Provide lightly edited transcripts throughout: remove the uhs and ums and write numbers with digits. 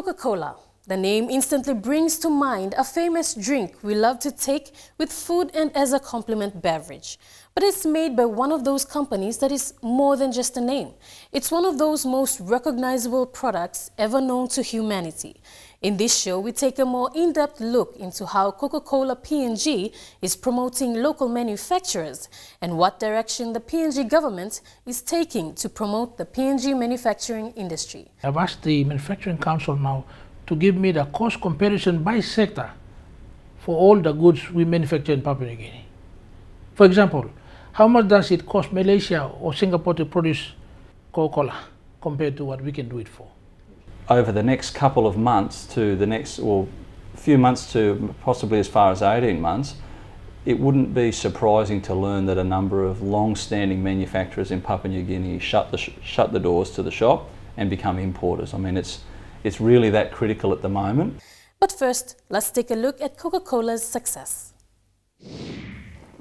Coca-Cola. The name instantly brings to mind a famous drink we love to take with food and as a complement beverage. But it's made by one of those companies that is more than just a name. It's one of those most recognizable products ever known to humanity. In this show, we take a more in-depth look into how CocaCola PNG is promoting local manufacturers and what direction the PNG government is taking to promote the PNG manufacturing industry. I've asked the Manufacturing Council now to give me the cost comparison by sector for all the goods we manufacture in Papua New Guinea. For example, how much does it cost Malaysia or Singapore to produce Coca-Cola compared to what we can do it for? Over the next couple of months to the next, well, few months to possibly as far as 18 months, it wouldn't be surprising to learn that a number of long-standing manufacturers in Papua New Guinea shut the doors to the shop and become importers. I mean, it's really that critical at the moment. But first, let's take a look at Coca-Cola's success.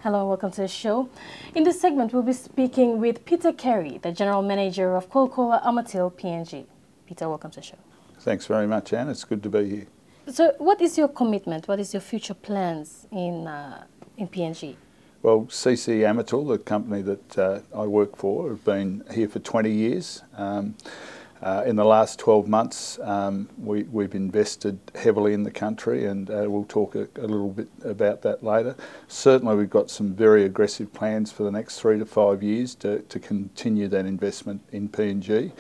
Hello, welcome to the show. In this segment, we'll be speaking with Peter Carey, the General Manager of CocaCola Amatil PNG. Peter, welcome to the show. Thanks very much, Anne. It's good to be here. So what is your commitment? What is your future plans in PNG? Well, CC Amatil, the company that I work for, have been here for 20 years. In the last 12 months, we've invested heavily in the country, and we'll talk a little bit about that later. Certainly, we've got some very aggressive plans for the next 3 to 5 years to continue that investment in PNG.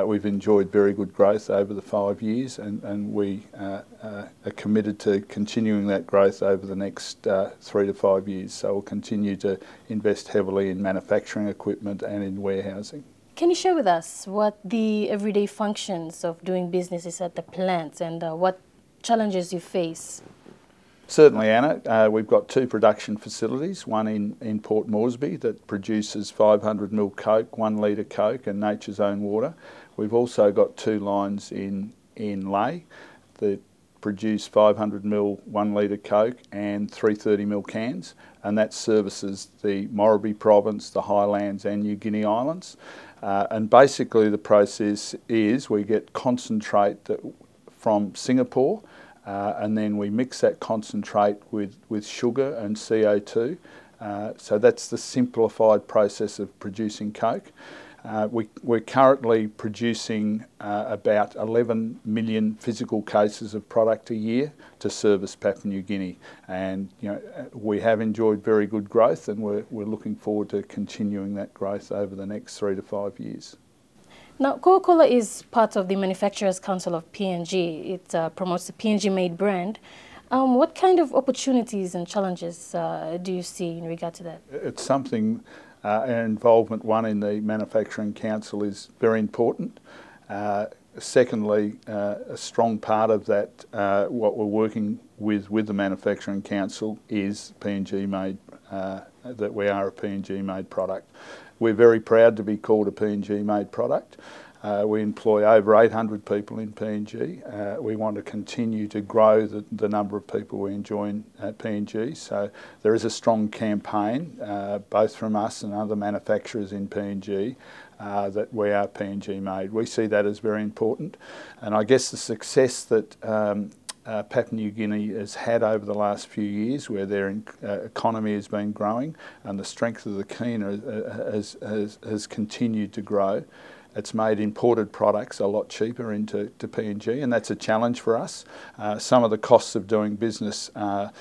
We've enjoyed very good growth over the 5 years, and we are committed to continuing that growth over the next 3 to 5 years. So we'll continue to invest heavily in manufacturing equipment and in warehousing. Can you share with us what the everyday functions of doing business is at the plants and what challenges you face? Certainly, Anna. We've got 2 production facilities, one in Port Moresby that produces 500ml Coke, 1 litre Coke and Nature's Own water. We've also got 2 lines in Lae that produce 500ml 1 litre Coke and 330ml cans, and that services the Morribee province, the Highlands and New Guinea Islands. And basically the process is we get concentrate from Singapore and then we mix that concentrate with sugar and CO2. So that's the simplified process of producing Coke. We're currently producing about 11 million physical cases of product a year to service Papua New Guinea, and we have enjoyed very good growth, and we're looking forward to continuing that growth over the next 3 to 5 years. Now, Coca-Cola is part of the Manufacturers Council of PNG. It promotes the PNG-made brand. What kind of opportunities and challenges do you see in regard to that? It's something. Involvement, one, in the Manufacturing Council is very important. Secondly, a strong part of that, what we're working with the Manufacturing Council is PNG made, that we are a PNG made product. We're very proud to be called a PNG made product. We employ over 800 people in PNG. We want to continue to grow the number of people we enjoy at PNG. So there is a strong campaign, both from us and other manufacturers in PNG, that we are PNG made. We see that as very important. And I guess the success that Papua New Guinea has had over the last few years, where their economy has been growing and the strength of the kina has continued to grow. It's made imported products a lot cheaper into PNG, and that's a challenge for us. Some of the costs of doing business are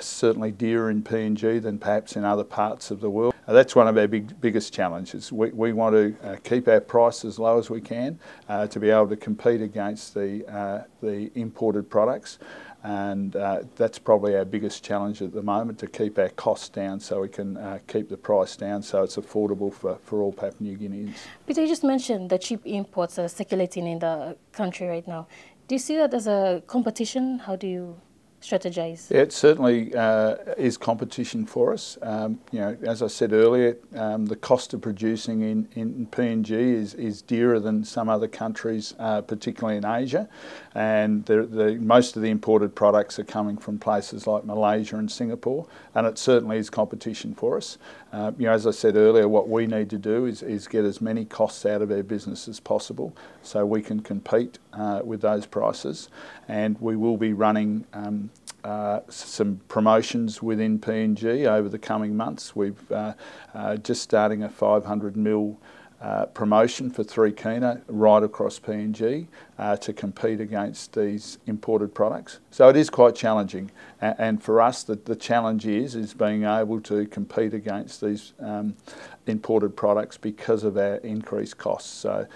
certainly dearer in PNG than perhaps in other parts of the world. That's one of our biggest challenges. We want to keep our price as low as we can to be able to compete against the imported products. And that's probably our biggest challenge at the moment, to keep our costs down so we can keep the price down so it's affordable for all Papua New Guineans. Peter, you just mentioned the cheap imports that are circulating in the country right now. Do you see that as a competition? How do you strategize? It certainly is competition for us. You know, as I said earlier, the cost of producing in PNG is dearer than some other countries, particularly in Asia, and most of the imported products are coming from places like Malaysia and Singapore, and it certainly is competition for us. You know, as I said earlier, what we need to do is get as many costs out of our business as possible so we can compete with those prices, and we will be running some promotions within PNG over the coming months. We've just starting a 500 ml promotion for 3 kina right across PNG to compete against these imported products. So it is quite challenging, and for us the challenge is being able to compete against these imported products because of our increased costs. So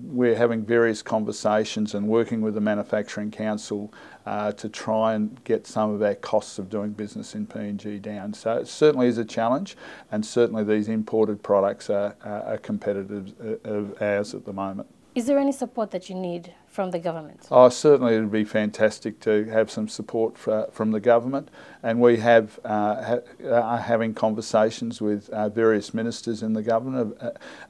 we're having various conversations and working with the Manufacturing Council to try and get some of our costs of doing business in PNG down. So it certainly is a challenge, and certainly these imported products are competitors of ours at the moment. Is there any support that you need from the government? Oh, certainly it would be fantastic to have some support from the government, and we are having conversations with various ministers in the government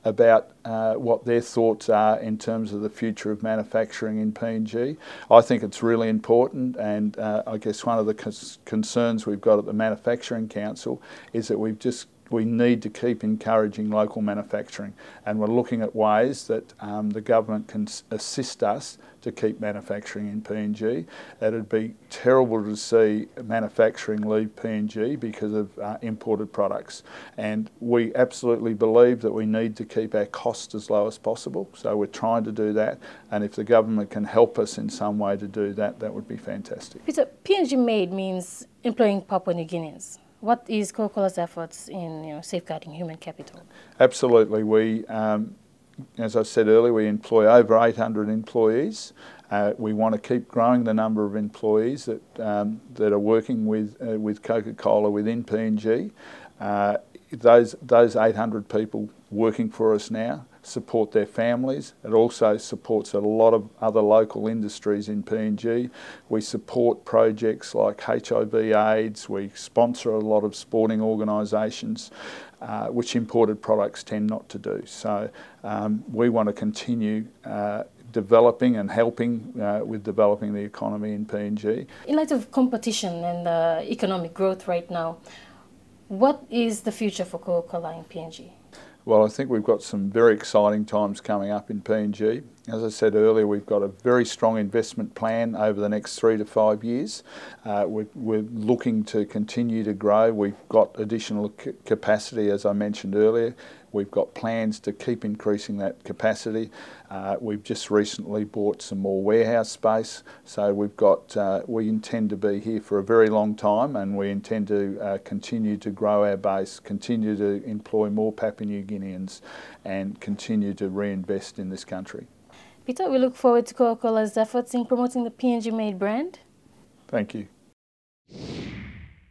about what their thoughts are in terms of the future of manufacturing in PNG. I think it's really important, and I guess one of the concerns we've got at the Manufacturing Council is that we need to keep encouraging local manufacturing, and we're looking at ways that the government can assist us to keep manufacturing in PNG. It'd be terrible to see manufacturing leave PNG because of imported products, and we absolutely believe that we need to keep our costs as low as possible, so we're trying to do that, and if the government can help us in some way to do that, that would be fantastic. Peter, PNG made means employing Papua New Guineans. What is Coca-Cola's efforts in safeguarding human capital? Absolutely. We, as I said earlier, we employ over 800 employees. We want to keep growing the number of employees that are working with Coca-Cola within PNG. Those 800 people working for us now support their families. It also supports a lot of other local industries in PNG. We support projects like HIV/AIDS. We sponsor a lot of sporting organisations, which imported products tend not to do. So we want to continue developing and helping with developing the economy in PNG. In light of competition and economic growth right now, what is the future for Coca-Cola in PNG? Well, I think we've got some very exciting times coming up in PNG. As I said earlier, we've got a very strong investment plan over the next 3 to 5 years. We're looking to continue to grow. We've got additional capacity, as I mentioned earlier. We've got plans to keep increasing that capacity. We've just recently bought some more warehouse space, so we intend to be here for a very long time, and we intend to continue to grow our base, continue to employ more Papua New Guineans, and continue to reinvest in this country. Peter, we look forward to Coca-Cola's efforts in promoting the PNG-made brand. Thank you.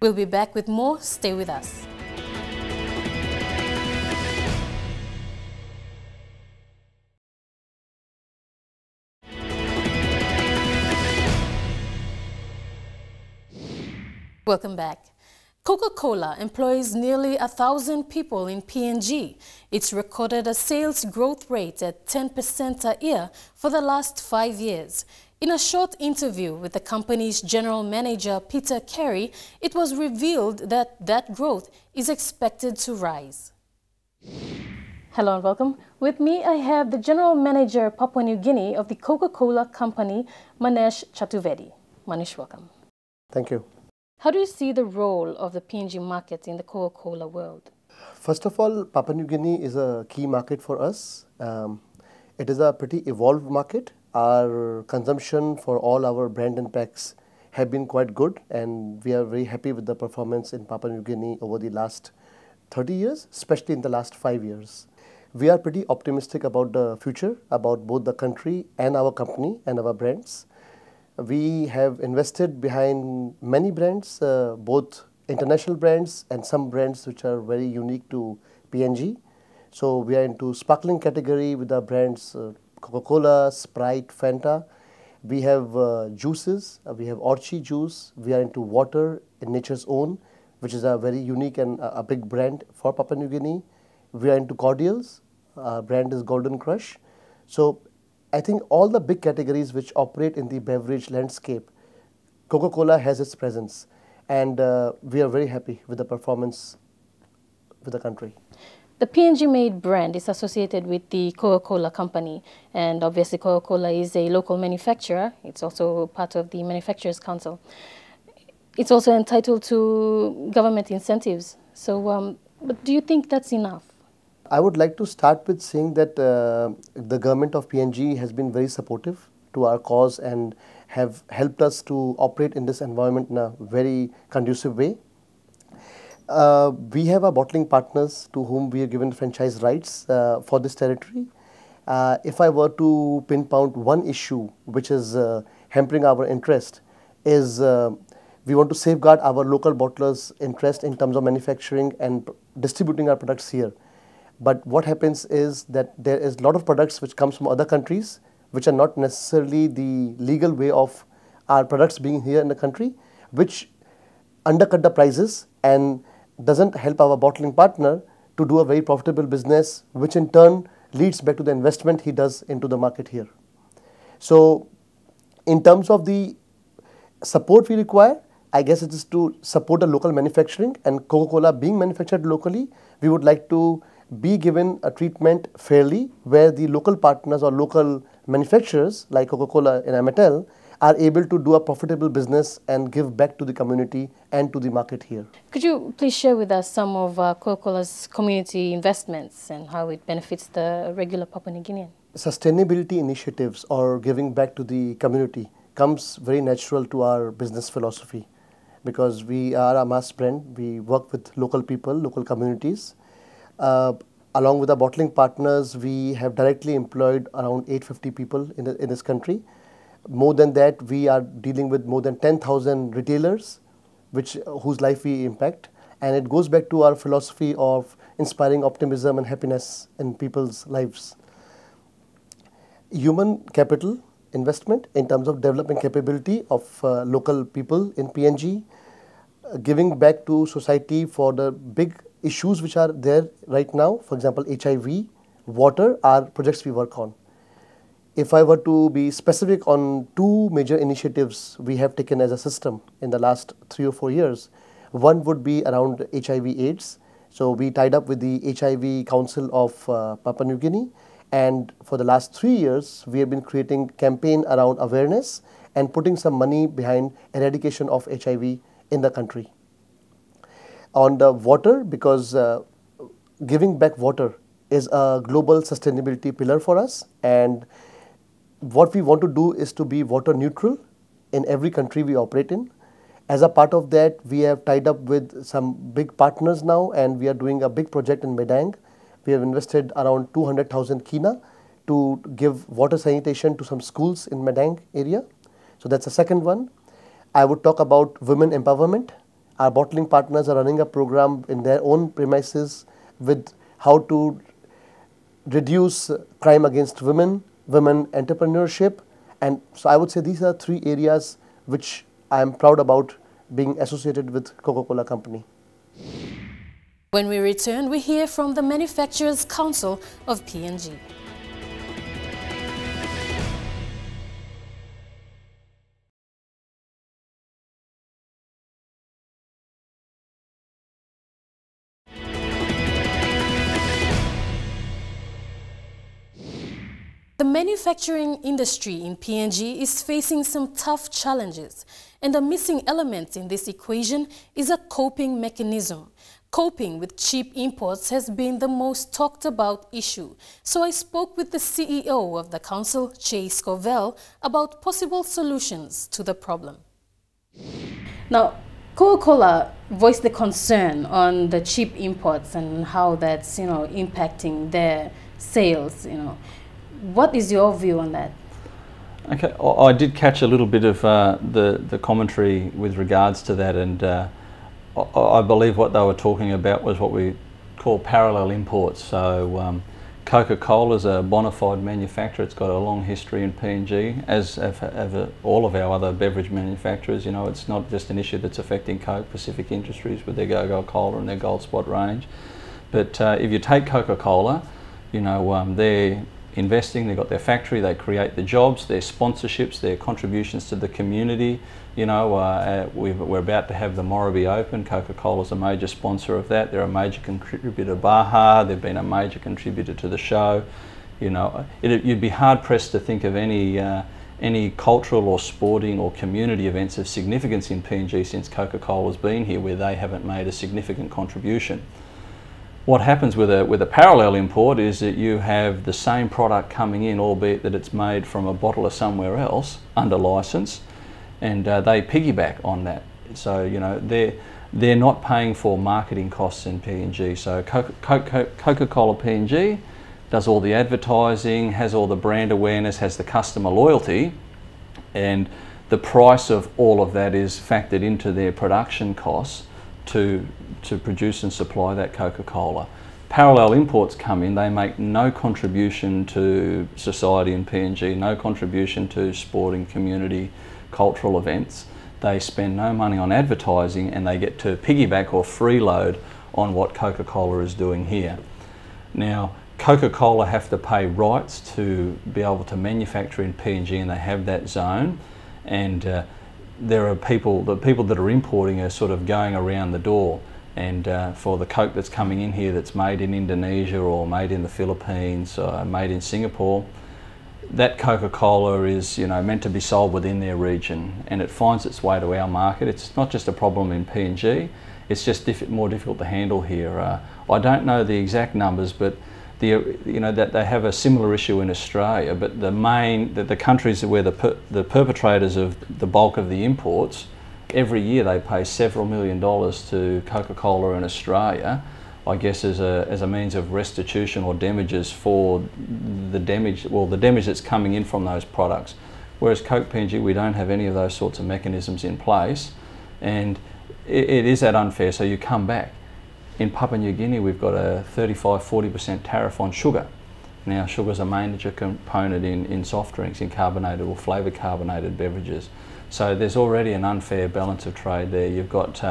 We'll be back with more. Stay with us. Welcome back. Coca-Cola employs nearly 1,000 people in PNG. It's recorded a sales growth rate at 10% a year for the last 5 years. In a short interview with the company's general manager, Peter Carey, it was revealed that growth is expected to rise. Hello and welcome. With me, I have the general manager, Papua New Guinea, of the Coca-Cola company, Manesh Chaturvedi. Manesh, welcome. Thank you. How do you see the role of the PNG market in the Coca-Cola world? First of all, Papua New Guinea is a key market for us. It is a pretty evolved market. Our consumption for all our brand and packs have been quite good, and we are very happy with the performance in Papua New Guinea over the last 30 years, especially in the last 5 years. We are pretty optimistic about the future, about both the country and our company and our brands. We have invested behind many brands, both international brands and some brands which are very unique to PNG. So we are into sparkling category with our brands Coca-Cola, Sprite, Fanta, We have juices, we have orchid juice, we are into water in Nature's Own, which is a very unique and a big brand for Papua New Guinea. We are into cordials, our brand is Golden Crush. So I think all the big categories which operate in the beverage landscape, Coca-Cola has its presence, and we are very happy with the performance with the country. The PNG made brand is associated with the Coca-Cola company, and obviously Coca-Cola is a local manufacturer. It's also part of the Manufacturers Council. It's also entitled to government incentives. So, but do you think that's enough? I would like to start with saying that the government of PNG has been very supportive to our cause and have helped us to operate in this environment in a very conducive way. We have our bottling partners to whom we are given franchise rights for this territory. If I were to pinpoint one issue which is hampering our interest is we want to safeguard our local bottlers' interest in terms of manufacturing and distributing our products here. But what happens is that there is a lot of products which comes from other countries which are not necessarily the legal way of our products being here in the country, which undercut the prices and doesn't help our bottling partner to do a very profitable business, which in turn leads back to the investment he does into the market here. So in terms of the support we require, I guess it is to support the local manufacturing, and Coca-Cola being manufactured locally, we would like to be given a treatment fairly where the local partners or local manufacturers like Coca-Cola and Amatil are able to do a profitable business and give back to the community and to the market here. Could you please share with us some of Coca-Cola's community investments and how it benefits the regular Papua New Guinean? Sustainability initiatives or giving back to the community comes very natural to our business philosophy because we are a mass brand. We work with local people, local communities. Along with our bottling partners, we have directly employed around 850 people in this country. More than that, we are dealing with more than 10,000 retailers whose life we impact. And it goes back to our philosophy of inspiring optimism and happiness in people's lives. Human capital investment in terms of developing capability of local people in PNG, giving back to society for the big issues which are there right now, for example, HIV, water are projects we work on. If I were to be specific on two major initiatives we have taken as a system in the last 3 or 4 years, one would be around HIV/AIDS. So we tied up with the HIV Council of Papua New Guinea, and for the last 3 years, we have been creating campaign around awareness and putting some money behind eradication of HIV in the country. On the water, because giving back water is a global sustainability pillar for us, and what we want to do is to be water neutral in every country we operate in. As a part of that, we have tied up with some big partners now, and we are doing a big project in Medang. We have invested around 200,000 kina to give water sanitation to some schools in Medang area. So that's the second one. I would talk about women empowerment. Our bottling partners are running a program in their own premises with how to reduce crime against women, women entrepreneurship, and so I would say these are 3 areas which I am proud about being associated with Coca-Cola company. When we return, we hear from the Manufacturers Council of PNG. The manufacturing industry in PNG is facing some tough challenges, and the missing element in this equation is a coping mechanism. Coping with cheap imports has been the most talked about issue, so I spoke with the CEO of the council, Chase Scovell, about possible solutions to the problem. Now, Coca-Cola voiced the concern on the cheap imports and how that's, impacting their sales, What is your view on that? Okay, I did catch a little bit of the commentary with regards to that, and I believe what they were talking about was what we call parallel imports. So Coca-Cola is a bona fide manufacturer. It's got a long history in PNG, as have all of our other beverage manufacturers. You know, it's not just an issue that's affecting Coke Pacific Industries with their Coca-Cola and their Gold Spot range. But if you take Coca-Cola, you know, they're investing, they've got their factory, they create the jobs, their sponsorships, their contributions to the community. You know, we're about to have the Morribee Open. Coca-Cola's a major sponsor of that. They're a major contributor to Baja. They've been a major contributor to the show. You know, you'd be hard pressed to think of any cultural or sporting or community events of significance in PNG since Coca-Cola's been here where they haven't made a significant contribution. What happens with a parallel import is that you have the same product coming in, albeit that it's made from a bottler somewhere else under license, and they piggyback on that. So, you know, they're not paying for marketing costs in PNG. So Coca-Cola PNG does all the advertising, has all the brand awareness, has the customer loyalty, and the price of all of that is factored into their production costs to produce and supply that Coca-Cola. Parallel imports come in, they make no contribution to society in PNG, no contribution to sporting, community, cultural events. They spend no money on advertising and they get to piggyback or freeload on what Coca-Cola is doing here. Now, Coca-Cola have to pay rights to be able to manufacture in PNG, and they have that zone, and there are the people that are importing are sort of going around the door, and for the Coke that's coming in here that's made in Indonesia or made in the Philippines or made in Singapore, that Coca-Cola is, you know, meant to be sold within their region, and it finds its way to our market. It's not just a problem in PNG, it's just more difficult to handle here. I don't know the exact numbers, but you know, that they have a similar issue in Australia, but the countries where the perpetrators of the bulk of the imports, every year they pay several $1 million to Coca-Cola in Australia, I guess as a means of restitution or damages for the damage that's coming in from those products. Whereas Coke PNG, we don't have any of those sorts of mechanisms in place, and it is that unfair. So you come back. In Papua New Guinea, we've got a 35–40% tariff on sugar. Now, sugar is a major component in soft drinks, in carbonated or flavoured carbonated beverages. So there's already an unfair balance of trade there. You've got,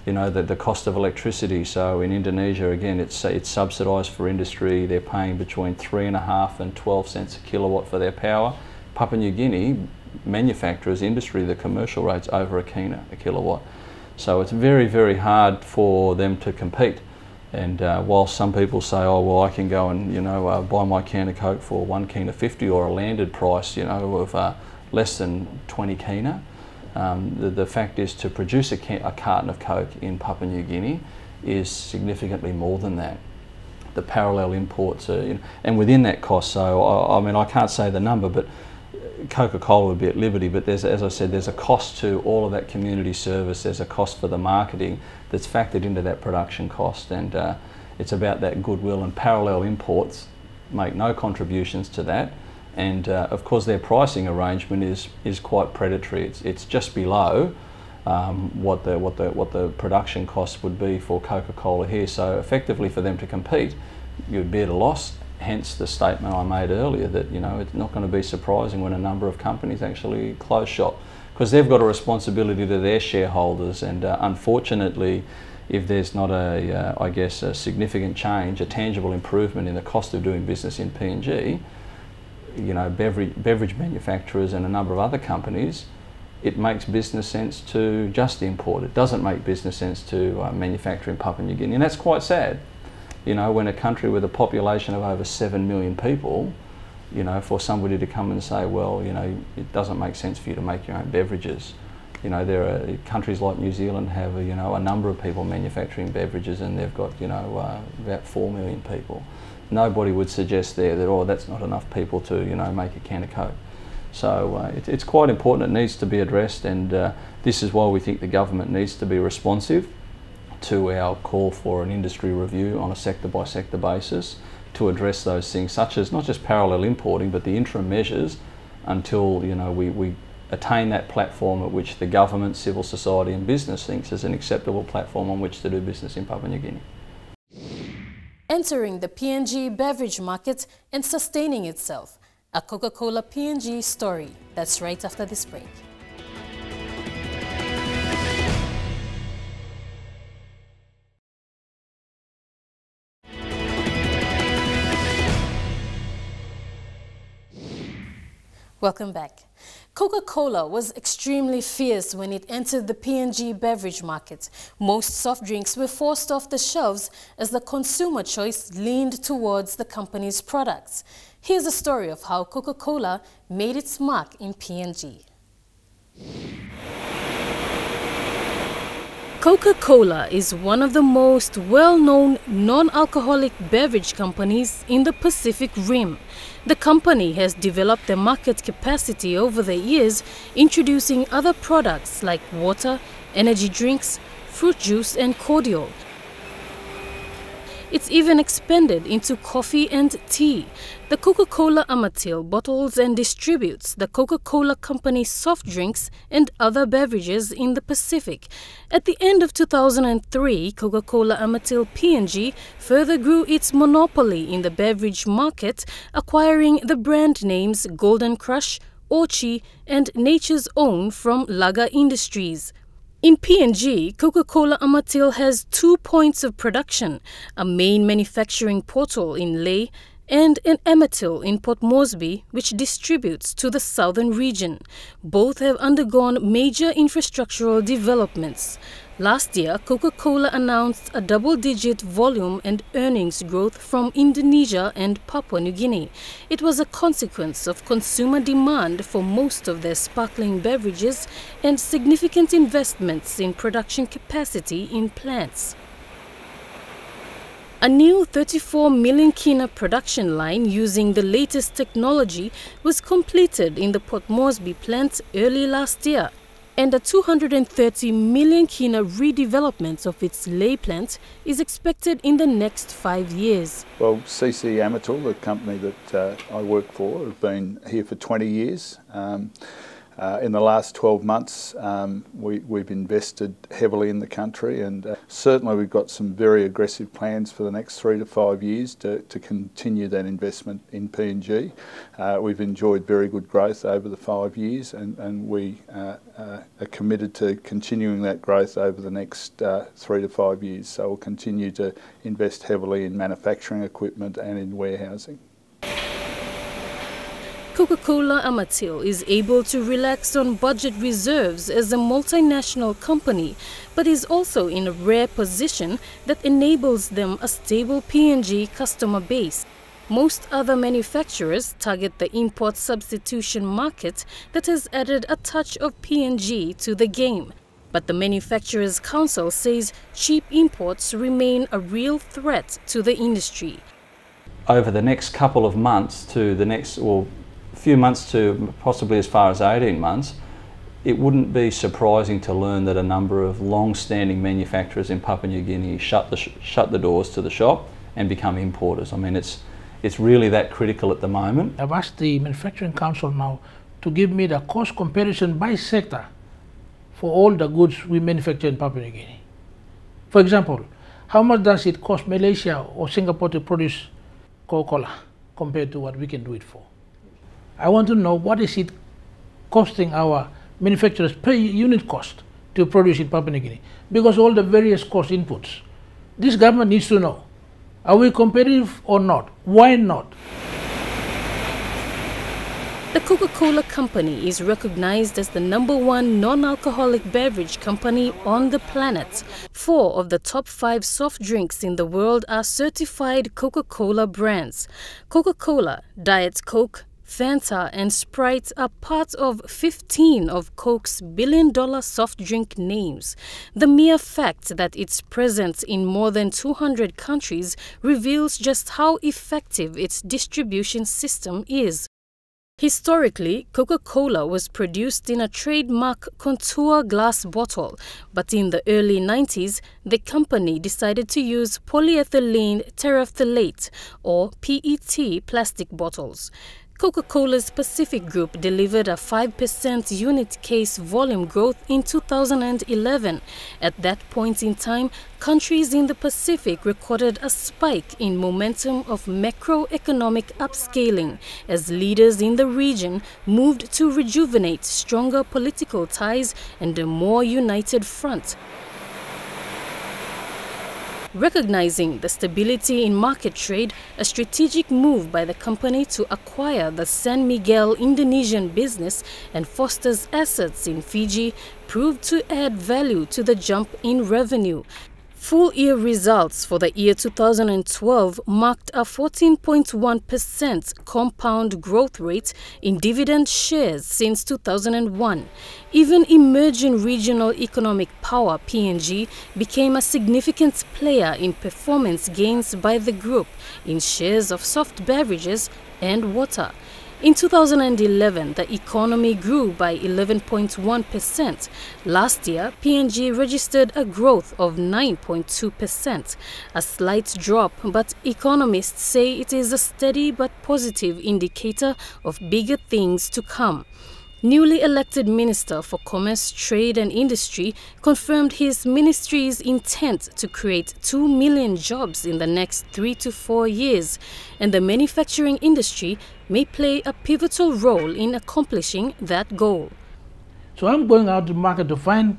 you know, the cost of electricity. So in Indonesia, again, it's subsidised for industry. They're paying between 3.5 and 12 cents a kilowatt for their power. Papua New Guinea manufacturers, industry, the commercial rate's over a kina a kilowatt. So it's very, very hard for them to compete. And while some people say, oh, well, I can go and, you know, buy my can of Coke for 1 kina 50 or a landed price, you know, of less than 20 kina, the fact is to produce a carton of Coke in Papua New Guinea is significantly more than that. The parallel imports are, you know, and within that cost, so I mean, I can't say the number, but Coca-Cola would be at liberty, but there's, as I said, there's a cost to all of that community service, there's a cost for the marketing that's factored into that production cost, and it's about that goodwill, and parallel imports make no contributions to that, and of course their pricing arrangement is quite predatory. It's just below what the production cost would be for Coca-Cola here, so effectively for them to compete you'd be at a loss. Hence the statement I made earlier that, you know, it's not going to be surprising when a number of companies actually close shop, because they've got a responsibility to their shareholders, and unfortunately if there's not I guess a significant change, a tangible improvement in the cost of doing business in PNG, you know, beverage manufacturers and a number of other companies, it makes business sense to just import. It doesn't make business sense to manufacture in Papua New Guinea, and that's quite sad. You know, when a country with a population of over 7 million people, you know, for somebody to come and say, well, you know, it doesn't make sense for you to make your own beverages. You know, there are countries like New Zealand have, you know, a number of people manufacturing beverages, and they've got, you know, about 4 million people. Nobody would suggest there that, oh, that's not enough people to, you know, make a can of Coke. So it's quite important. It needs to be addressed, and this is why we think the government needs to be responsive to our call for an industry review on a sector-by-sector basis to address those things, such as not just parallel importing, but the interim measures until, you know, we attain that platform at which the government, civil society and business thinks is an acceptable platform on which to do business in Papua New Guinea. entering the PNG beverage market and sustaining itself. A Coca-Cola PNG story. That's right after this break. Welcome back. Coca-Cola was extremely fierce when it entered the PNG beverage market. Most soft drinks were forced off the shelves as the consumer choice leaned towards the company's products. Here's a story of how Coca-Cola made its mark in PNG. Coca-Cola is one of the most well-known non-alcoholic beverage companies in the Pacific Rim. The company has developed their market capacity over the years, introducing other products like water, energy drinks, fruit juice and cordial. It's even expanded into coffee and tea. The CocaCola Amatil bottles and distributes the Coca-Cola Company's soft drinks and other beverages in the Pacific. At the end of 2003, CocaCola Amatil PNG further grew its monopoly in the beverage market, acquiring the brand names Golden Crush, Orchi and Nature's Own from Lager Industries. In PNG, Coca-Cola Amatil has 2 points of production, a main manufacturing portal in Lae and an Amatil in Port Moresby, which distributes to the southern region. Both have undergone major infrastructural developments. Last year, Coca-Cola announced a double-digit volume and earnings growth from Indonesia and Papua New Guinea. It was a consequence of consumer demand for most of their sparkling beverages and significant investments in production capacity in plants. A new 34 million kina production line using the latest technology was completed in the Port Moresby plant early last year, and a 230 million kina redevelopment of its Lae plant is expected in the next 5 years. Well, CC Amatil, the company that I work for, have been here for 20 years. In the last 12 months, we've invested heavily in the country, and certainly we've got some very aggressive plans for the next 3 to 5 years to continue that investment in PNG. We've enjoyed very good growth over the 5 years, and we are committed to continuing that growth over the next 3 to 5 years. So we'll continue to invest heavily in manufacturing equipment and in warehousing. Coca-Cola Amatil is able to relax on budget reserves as a multinational company, but is also in a rare position that enables them a stable PNG customer base. Most other manufacturers target the import substitution market that has added a touch of PNG to the game. But the Manufacturers Council says cheap imports remain a real threat to the industry. Over the next couple of months to the next, few months to possibly as far as 18 months, it wouldn't be surprising to learn that a number of long-standing manufacturers in Papua New Guinea shut the doors to the shop and become importers. I mean, it's really that critical at the moment. I've asked the Manufacturing Council now to give me the cost comparison by sector for all the goods we manufacture in Papua New Guinea. For example, how much does it cost Malaysia or Singapore to produce Coca-Cola compared to what we can do it for? I want to know what is it costing our manufacturers per unit cost to produce in Papua New Guinea, because all the various cost inputs. This government needs to know, are we competitive or not? Why not? The Coca-Cola Company is recognized as the #1 non-alcoholic beverage company on the planet. 4 of the top 5 soft drinks in the world are certified Coca-Cola brands. Coca-Cola, Diet Coke, Fanta and Sprite are part of 15 of Coke's billion-dollar soft drink names. The mere fact that it's present in more than 200 countries reveals just how effective its distribution system is. Historically, Coca-Cola was produced in a trademark contour glass bottle, but in the early 90s, the company decided to use polyethylene terephthalate, or PET, plastic bottles. Coca-Cola's Pacific Group delivered a 5% unit case volume growth in 2011. At that point in time, countries in the Pacific recorded a spike in momentum of macroeconomic upscaling as leaders in the region moved to rejuvenate stronger political ties and a more united front. Recognizing the stability in market trade, a strategic move by the company to acquire the San Miguel Indonesian business and Foster's assets in Fiji proved to add value to the jump in revenue. Full-year results for the year 2012 marked a 14.1% compound growth rate in dividend shares since 2001. Even emerging regional economic power PNG became a significant player in performance gains by the group in shares of soft beverages and water. In 2011, the economy grew by 11.1%. Last year, PNG registered a growth of 9.2%, a slight drop, but economists say it is a steady but positive indicator of bigger things to come. Newly elected Minister for Commerce, Trade and Industry confirmed his ministry's intent to create 2 million jobs in the next 3 to 4 years, and the manufacturing industry may play a pivotal role in accomplishing that goal. So I'm going out to the market to find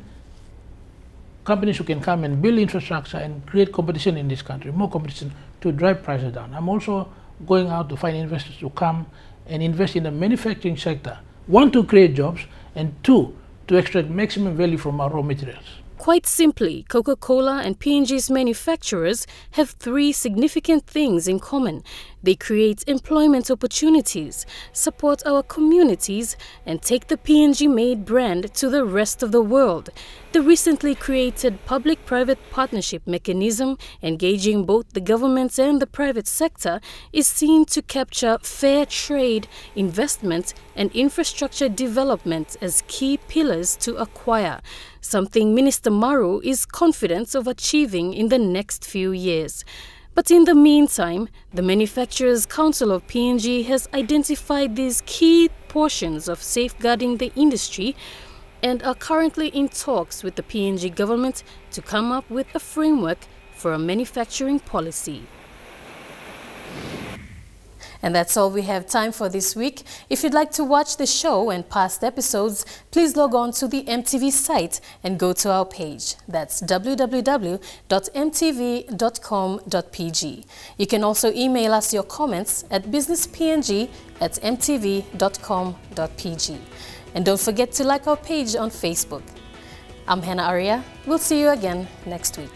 companies who can come and build infrastructure and create competition in this country, more competition to drive prices down. I'm also going out to find investors to come and invest in the manufacturing sector. One, to create jobs, and two, to extract maximum value from our raw materials. Quite simply, Coca-Cola and PNG's manufacturers have 3 significant things in common. They create employment opportunities, support our communities, and take the PNG-made brand to the rest of the world. The recently created public-private partnership mechanism, engaging both the government and the private sector, is seen to capture fair trade, investment, and infrastructure development as key pillars to acquire, something Minister Maru is confident of achieving in the next few years. But in the meantime, the Manufacturers Council of PNG has identified these key portions of safeguarding the industry and are currently in talks with the PNG government to come up with a framework for a manufacturing policy. And that's all we have time for this week. If you'd like to watch the show and past episodes, please log on to the MTV site and go to our page. That's www.mtv.com.pg. You can also email us your comments at businesspng@mtv.com.pg. And don't forget to like our page on Facebook. I'm Hannah Arya. We'll see you again next week.